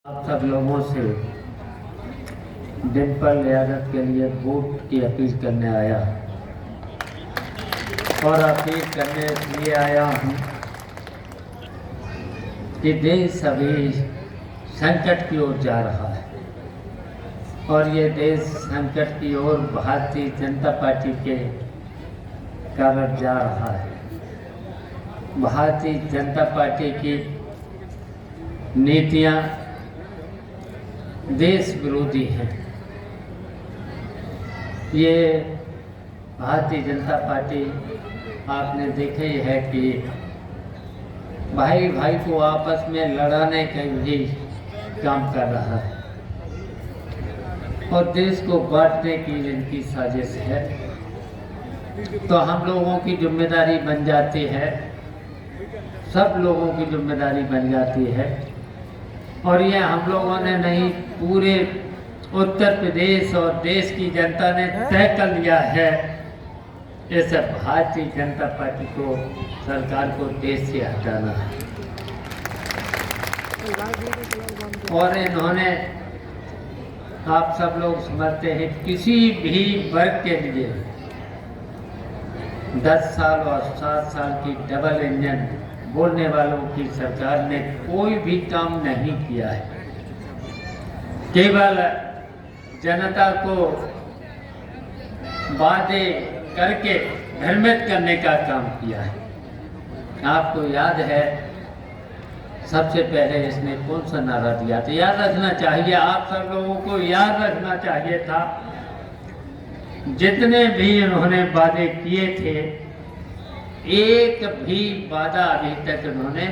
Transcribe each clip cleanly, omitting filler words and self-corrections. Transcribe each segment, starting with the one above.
आप सब लोगों से डिम्पल यादव के लिए वोट की अपील करने आया और अपील करने इसलिए आया हूँ कि देश अभी संकट की ओर जा रहा है और ये देश संकट की ओर भारतीय जनता पार्टी के कारण जा रहा है। भारतीय जनता पार्टी की नीतियाँ देश विरोधी हैं। ये भारतीय जनता पार्टी आपने देखा ही है कि भाई भाई को आपस में लड़ाने का भी काम कर रहा है और देश को बांटने की इनकी साजिश है। तो हम लोगों की जिम्मेदारी बन जाती है, सब लोगों की जिम्मेदारी बन जाती है और ये हम लोगों ने नहीं, पूरे उत्तर प्रदेश और देश की जनता ने तय कर लिया है इस भारतीय जनता पार्टी को, सरकार को देश से हटाना है। और इन्होंने, आप सब लोग समझते हैं, किसी भी वर्ग के लिए 10 साल और 7 साल की डबल इंजन बोलने वालों की सरकार ने कोई भी काम नहीं किया है। केवल जनता को वादे करके भ्रमित करने का काम किया है। आपको याद है सबसे पहले इसने कौन सा नारा दिया था? याद रखना चाहिए, आप सब लोगों को याद रखना चाहिए था। जितने भी इन्होंने वादे किए थे, एक भी वादा अभी तक इन्होंने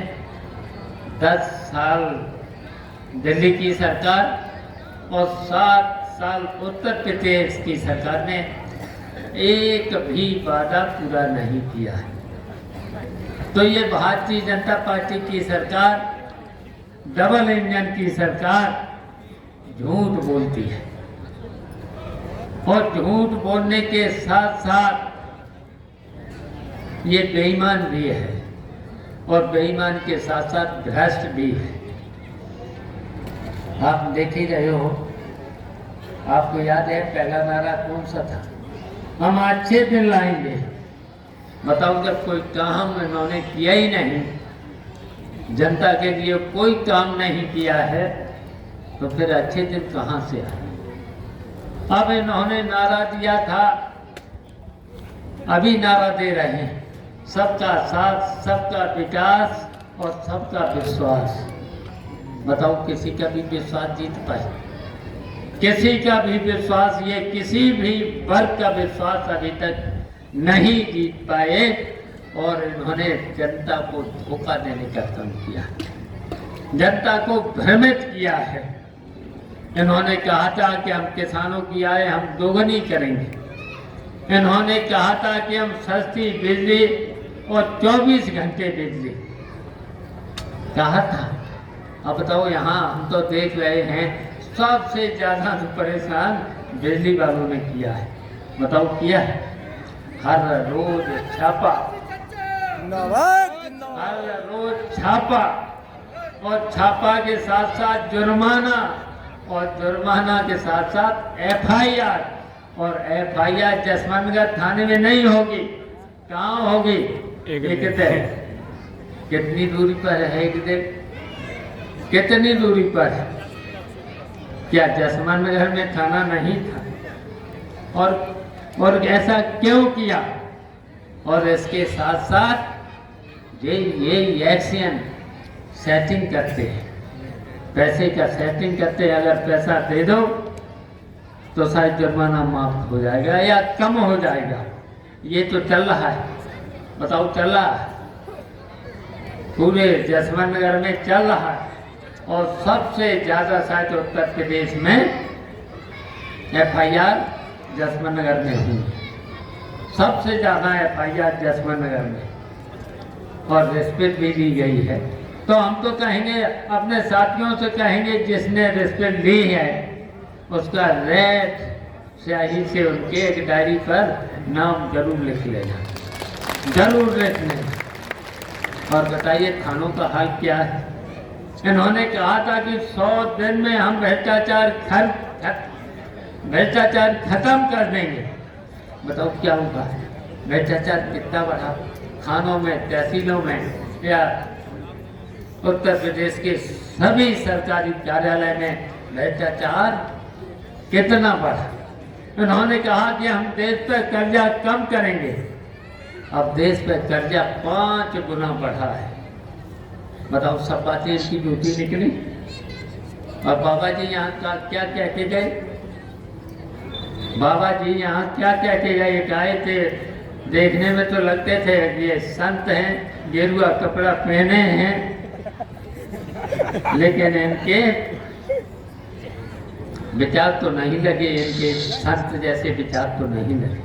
10 साल दिल्ली की सरकार और 7 साल उत्तर प्रदेश की सरकार ने एक भी वादा पूरा नहीं किया है। तो ये भारतीय जनता पार्टी की सरकार, डबल इंजन की सरकार, झूठ बोलती है और झूठ बोलने के साथ साथ ये बेईमान भी है और बेईमान के साथ साथ भ्रष्ट भी है। आप देख ही रहे हो, आपको याद है पहला नारा कौन सा था? हम अच्छे दिन लाएंगे। बताओ, जब कोई काम इन्होंने किया ही नहीं, जनता के लिए कोई काम नहीं किया है, तो फिर अच्छे दिन कहाँ से आए? अब इन्होंने नारा दिया था, अभी नारा दे रहे हैं, सबका साथ, सबका विकास और सबका विश्वास। बताओ, किसी का भी विश्वास जीत पाए? किसी का भी विश्वास, ये किसी भी वर्ग का विश्वास अभी तक नहीं जीत पाए और इन्होंने जनता को धोखा देने का काम किया, जनता को भ्रमित किया है। इन्होंने कहा था कि हम किसानों की आय हम दोगुनी करेंगे। इन्होंने कहा था कि हम सस्ती बिजली और 24 घंटे बिजली, कहा था। अब बताओ, यहाँ हम तो देख रहे हैं सबसे ज्यादा परेशान बिजली वालों ने किया है। बताओ, किया है? हर रोज छापा, हर रोज छापा और छापा के साथ साथ जुर्माना और जुर्माना के साथ साथ एफआईआर, और एफआईआर जसवंतगढ़ थाने में नहीं होगी, कहाँ होगी? कितनी दूरी पर है? कितनी दूरी पर है? क्या जसवंतगढ़ में थाना नहीं था? और ऐसा क्यों किया? और इसके साथ साथ ये एक्शन सेटिंग करते हैं, पैसे का सेटिंग करते हैं। अगर पैसा दे दो तो शायद जुर्माना माफ हो जाएगा या कम हो जाएगा। ये तो चल रहा है, बताओ, चल रहा है, पूरे जसवंतगढ़ में चल रहा है। और सबसे ज्यादा शायद उत्तर प्रदेश में एफआईआर जसवंतनगर में हुई, सबसे ज्यादा एफआईआर जसवंतनगर में, और रिस्पेक्ट भी दी गई है। तो हम तो कहेंगे, अपने साथियों से कहेंगे, जिसने रिस्पेक्ट ली है उसका रेड स्याही से उनके एक डायरी पर नाम जरूर लिख लेना, जरूर लिख लेना। और बताइए, थानों का हाल क्या है? इन्होंने कहा था कि 100 दिन में हम भ्रष्टाचार खत्म कर देंगे। बताओ क्या होगा? भ्रष्टाचार कितना बढ़ा, थानों में, तहसीलों में या उत्तर प्रदेश के सभी सरकारी कार्यालय में भ्रष्टाचार कितना बढ़ा। उन्होंने कहा कि हम देश पर कर्जा कम करेंगे, अब देश पर कर्जा 5 गुना बढ़ा है। बताओ, सब बातें इसकी झूठी निकली। और बाबा जी यहाँ का क्या कह के गए? बाबा जी यहाँ क्या कह के गए? एक आए थे, देखने में तो लगते थे ये संत हैं, गेरुआ कपड़ा पहने हैं, लेकिन इनके विचार तो नहीं लगे, इनके संत जैसे विचार तो नहीं लगे।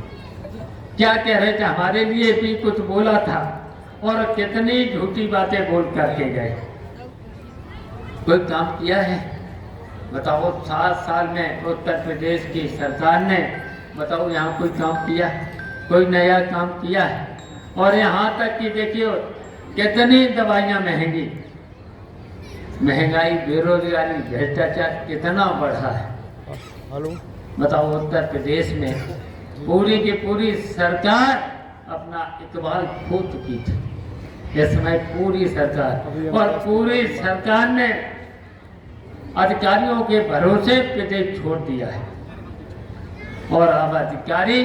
क्या कह रहे थे? हमारे लिए भी कुछ बोला था, और कितनी झूठी बातें बोल करके गए। कोई काम किया है? बताओ, 7 साल में उत्तर प्रदेश की सरकार ने, बताओ यहाँ कोई काम किया? कोई नया काम किया है? और यहाँ तक कि देखिए कितनी दवाइयाँ महंगी, महंगाई, बेरोजगारी, भ्रष्टाचार कितना बढ़ा है। बताओ, उत्तर प्रदेश में पूरी की पूरी सरकार अपना इकबाल खो चुकी थी। इस समय पूरी सरकार, और पूरी सरकार ने अधिकारियों के भरोसे प्रदेश छोड़ दिया है। और अब अधिकारी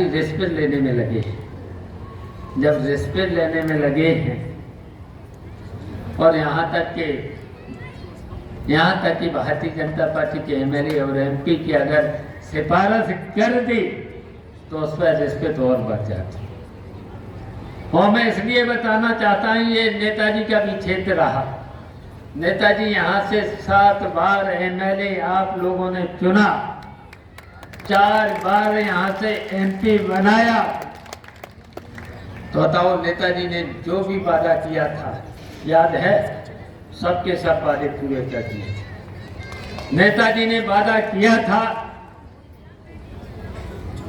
रिश्वत लेने में लगे हैं। जब रिश्वत लेने में लगे हैं, और यहाँ तक कि भारतीय जनता पार्टी के एमएलए और एमपी की अगर सिफारिश कर दी तो उस पर रिश्वत और बढ़ जाती। और मैं इसलिए बताना चाहता हूँ, ये नेताजी का भी क्षेत्र रहा। नेताजी यहाँ से 7 बार एमएलए आप लोगों ने चुना, 4 बार यहाँ से एमपी बनाया। तो बताओ, नेताजी ने जो भी वादा किया था, याद है? सबके सब वादे पूरे कर दिए। नेताजी ने वादा किया था,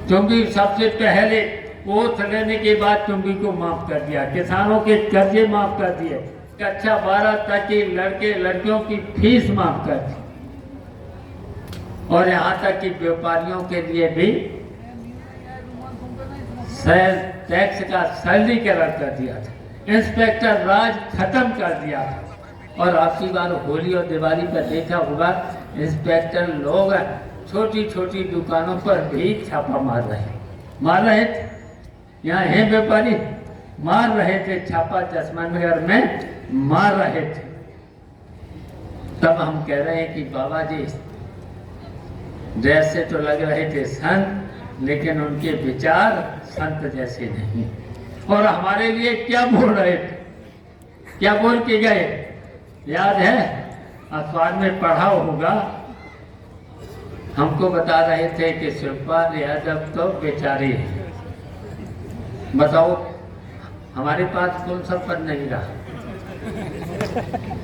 चुंगी सबसे पहले ओथ लेने के बाद चुंगी को माफ कर दिया, किसानों के कर्जे माफ कर दिए, कक्षा 12 तक के लड़के लड़कियों की फीस माफ कर दी, और यहाँ तक कि व्यापारियों के लिए भी टैक्स का सरलीकरण कर दिया था, इंस्पेक्टर राज खत्म कर दिया था। और आखिरी बार होली और दिवाली पर देखा होगा, इंस्पेक्टर लोग छोटी छोटी दुकानों पर भी छापा मार रहे थे। यहाँ है व्यापारी, मार रहे थे छापा, जसमंदनगर में मार रहे थे। तब हम कह रहे हैं कि बाबा जी जैसे तो लग रहे थे संत, लेकिन उनके विचार संत जैसे नहीं। और हमारे लिए क्या बोल रहे थे, क्या बोल के गए? याद है? अखबार में पढ़ा होगा, हमको बता रहे थे कि शिवपाल यादव तो बेचारे हैं। बताओ, हमारे पास कौन सा पद नहीं रहा।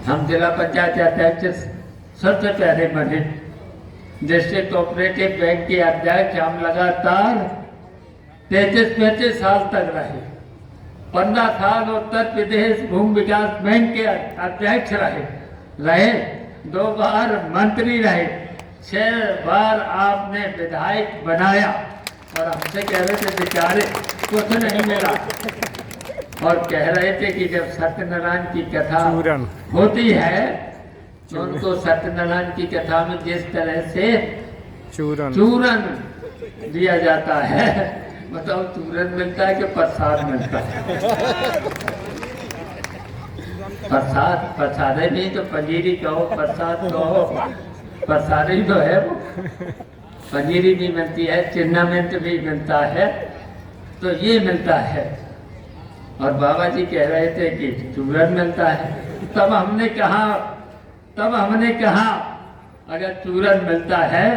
हम जिला पंचायत अध्यक्ष सबसे पहले बने, डिस्ट्रिक्ट कोऑपरेटिव बैंक के अध्यक्ष हम लगातार 33-35 साल तक रहे। 15 साल उत्तर प्रदेश भूमि विकास बैंक के अध्यक्ष रहे, 2 बार मंत्री रहे, 6 बार आपने विधायक बनाया, और हमसे कह रहे थे बेचारे कुछ नहीं मिला। और कह रहे थे कि जब सत्यनारायण की कथा होती है तो उनको सत्यनारायण की कथा में जिस तरह से चूरन दिया जाता है, बताओ चूरन मिलता है कि प्रसाद मिलता है? प्रसाद नहीं तो पंजीरी कहो, प्रसाद कहो, प्रसाद ही तो है वो। पंजीरी भी मिलती है, चिन्नामेंट भी मिलता है, तो ये मिलता है। और बाबा जी कह रहे थे कि चूरन मिलता है। तब हमने कहा अगर चूरन मिलता है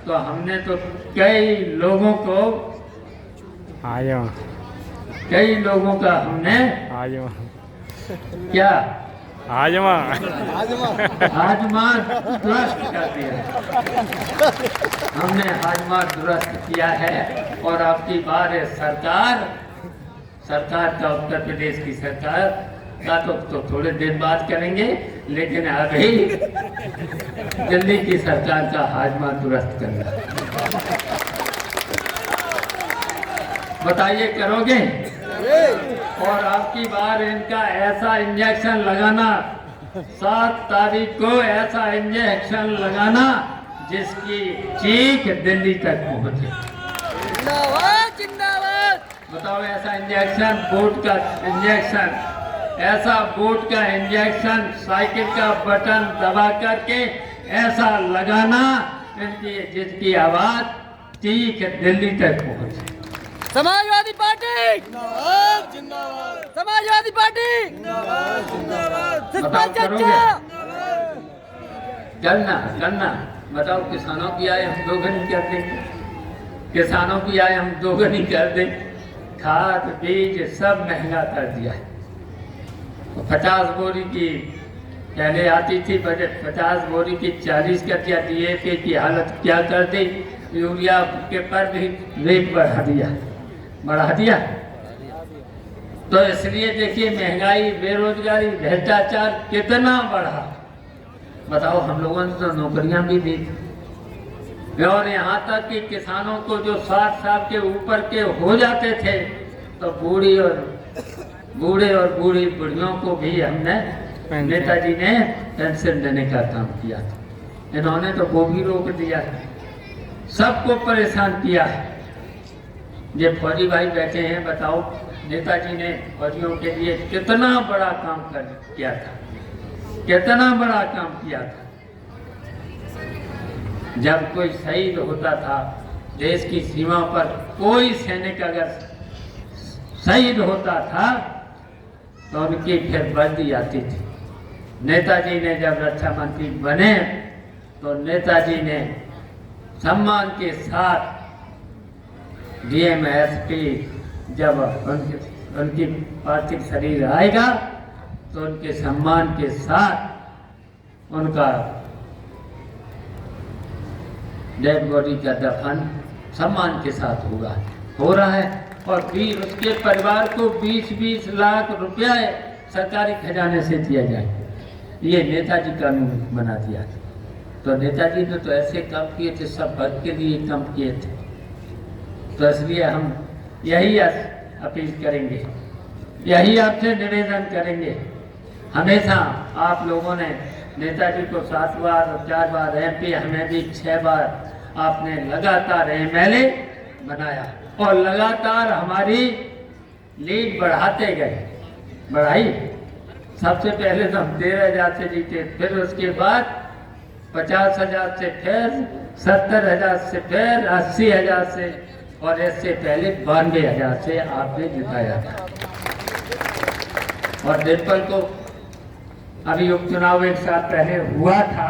तो हमने तो कई लोगों का हमने क्या हाजमा दुरुस्त कर दिया। हमने हाजमा दुरुस्त किया है, और आपकी बार सरकार का, उत्तर प्रदेश की सरकार का तो थोड़ी देर बात करेंगे, लेकिन अभी दिल्ली की सरकार का हाजमा दुरुस्त करना, बताइए करोगे? और आपकी बार इनका ऐसा इंजेक्शन लगाना, 7 तारीख को ऐसा इंजेक्शन लगाना जिसकी चीख दिल्ली तक पहुंचे। जिंदाबाद जिंदाबाद। बताओ, ऐसा इंजेक्शन, वोट का इंजेक्शन, ऐसा वोट का इंजेक्शन साइकिल का बटन दबा करके ऐसा लगाना इनकी जिसकी आवाज चीख दिल्ली तक पहुंचे। समाजवादी पार्टी जिंदाबाद जिंदाबाद। समाजवादी पार्टी जिंदाबाद जिंदाबाद। बताओ करोगे? करना बताओ, किसानों की आय हम दोगुनी कर देंगे, किसानों की आय हम दोगुनी कर दें। खाद बीज सब महंगा कर दिया है। 50 बोरी की पहले आती थी बजट, 50 बोरी की 40 कर दिया। DAP की हालत क्या कर दी, यूरिया के पर भी रेट बढ़ा दिया। तो इसलिए देखिए, महंगाई, बेरोजगारी, भ्रष्टाचार कितना बढ़ा। बताओ, हम लोगों ने तो नौकरियां भी दी, और यहाँ तक कि किसानों को जो 60 साल के ऊपर के हो जाते थे, तो बूढ़े और बूढ़ी बुढ़ियों को भी हमने, नेताजी ने पेंशन देने का काम किया था। इन्होंने तो वो भी रोक दिया, सबको परेशान किया है। ये फौजी भाई बैठे हैं, बताओ नेताजी ने फौजियों के लिए कितना बड़ा काम किया था, कितना बड़ा काम किया था। जब कोई शहीद होता था देश की सीमा पर, कोई सैनिक अगर शहीद होता था तो उनकी फिर वर्दी आती थी। नेताजी ने जब रक्षा मंत्री बने तो नेताजी ने सम्मान के साथ DM SP जब उनकी पार्थिव शरीर आएगा तो उनके सम्मान के साथ उनका डेड बॉडी का दफन सम्मान के साथ हो रहा है। और फिर उसके परिवार को 20-20 लाख रुपया सरकारी खजाने से दिया जाए, ये नेताजी कानून बना दिया था। तो नेताजी ने तो ऐसे काम किए थे, सब वर्ग के लिए काम किए थे। तो इसलिए हम यही अपील करेंगे, यही आपसे निवेदन करेंगे। हमेशा आप लोगों ने नेताजी को 7 बार और 4 बार MP, हमें भी 6 बार आपने लगातार MLA बनाया, और लगातार हमारी लीड बढ़ाते गए, बढ़ाई। सबसे पहले तो हम 13,000 से जीते, फिर उसके बाद 50,000 से, फिर 70,000 से, फिर 80,000 से, और इससे पहले 92,000 से आपने जिताया था। और डिम्पल को अभी उपचुनाव 1 साल पहले हुआ था,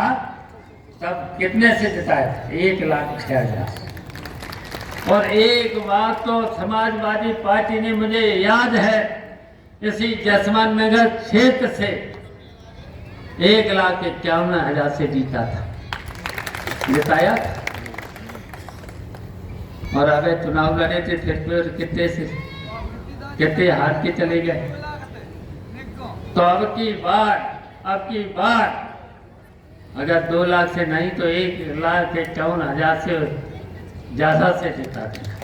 तब कितने से जिताया था? 1,06,000। और एक बात तो समाजवादी पार्टी ने, मुझे याद है, इसी जसवंत नगर क्षेत्र से 1,51,000 से जीता था, जिताया था। और अबे चुनाव लड़े थे, फिर कितने हार के चले गए। तो अब की बार अगर 2 लाख से नहीं तो 1,51,000 से ज्यादा से जिता देगा।